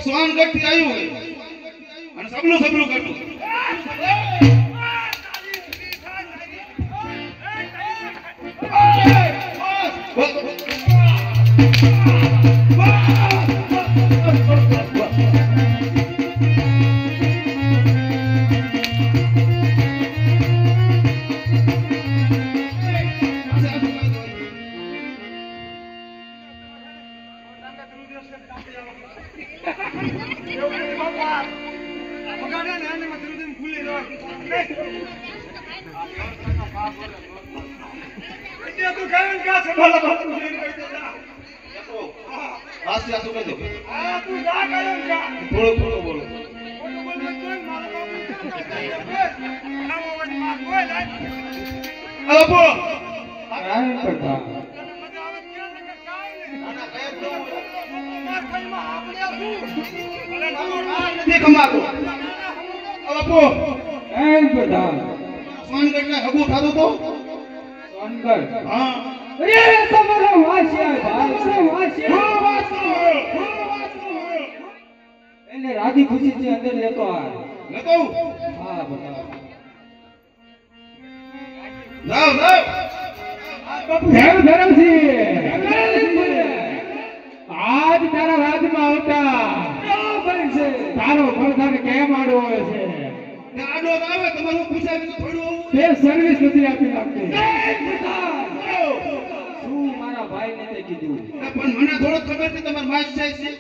સોનગઢ થી આવ્યું હોય અને સબલું સબલું કરતું राधी खुशी से अंदर लेको आ लेको हां बताओ जाओ जाओ ધેવ ધરમસિંહ આજ તારા રાજમાં આવતા બરાબર છે તારો ફળદાન કેમ આડો આવે છે આડો આવે તમારું પૂછાય થોડું તે સર્વિસ નથી આપી લાગતી શું મારા ભાઈને તે કીધું પણ મને થોડો ખબર છે તમાર માસ જાય છે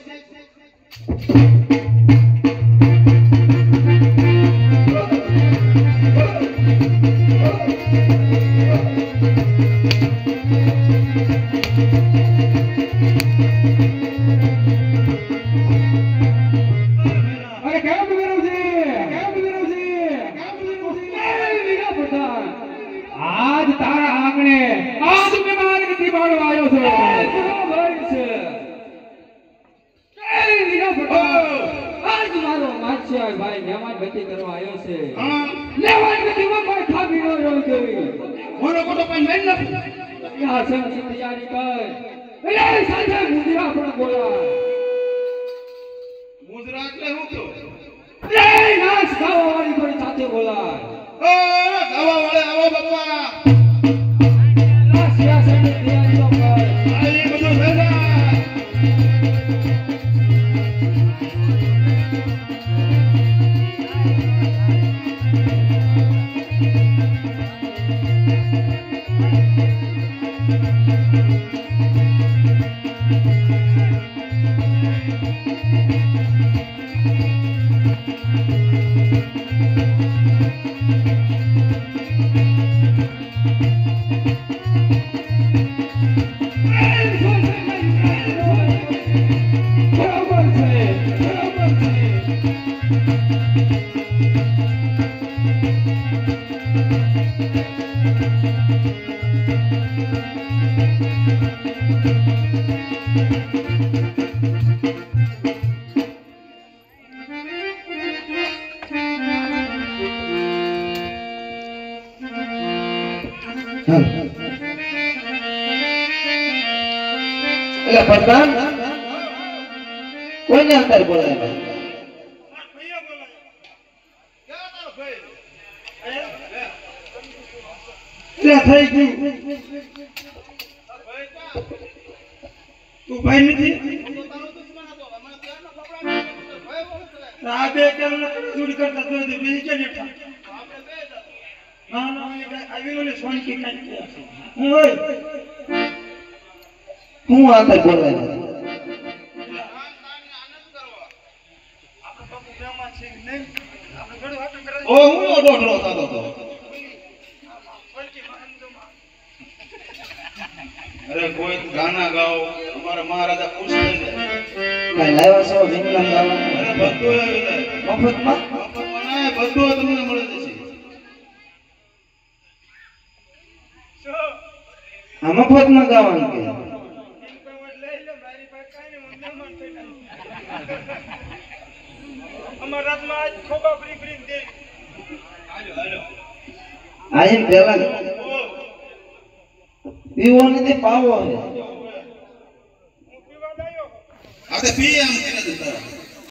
आज तारा आंगणे आज मेहमान गति बाळो आयो છે બરાબર છે એ લીલા ફટો આજ મારો માછિયા ભાઈ મહેમાન ગતિ કરવા આયો છે હા મહેમાન ગતિમાં કોઈ ખાબી નો રહ્યો દેવી મોરો કોટો પણ મેન ન યા સંસી તૈયારી કર એ સાથે મુજરા પણ બોલા મુજરા એટલે હું તો એ નાચ ખાવા વાળી કોઈ સાથે બોલા ઓ ગાવા વાળે આવો બાપા નાચિયા સંસી તૈયારી તો કર આઈ બધું ભેગા એટલે પ્રધાન કોઈને અંદર બોલાય ભૈયા બોલાય ક્યાં તારો ભાઈ એટલે થઈ ગયું તું ભાઈ નથી આ બે કેમ ચોરી કરતા તો બીજી કે નેઠા ના ના આવી ઓલે સોન કે કાઈ હું ઓય હું આગળ બોલાય ઓ હું ડોઢરો થતો તો અરે કોઈ ગાના ગાઓ અમારા મહારાજા ખુશ થઈ જાય કઈ લાવ્યા છો વિંગલમ ગાવા અરે બધું આવી જાય મફતમાં મફતમાં બધું તમને મળે છે આ મફતમાં ગાવાનું કે કાંઈ નહીં, હું મહેમાન થઈને આવ્યો. અમારા રાતમાં આજ ખોબા ફરી ફરીને દે. આયે પેલા પીવો નથી પાવો છે. હું પીવા જ આવ્યો. આ તે પી એમ કે નથી તારા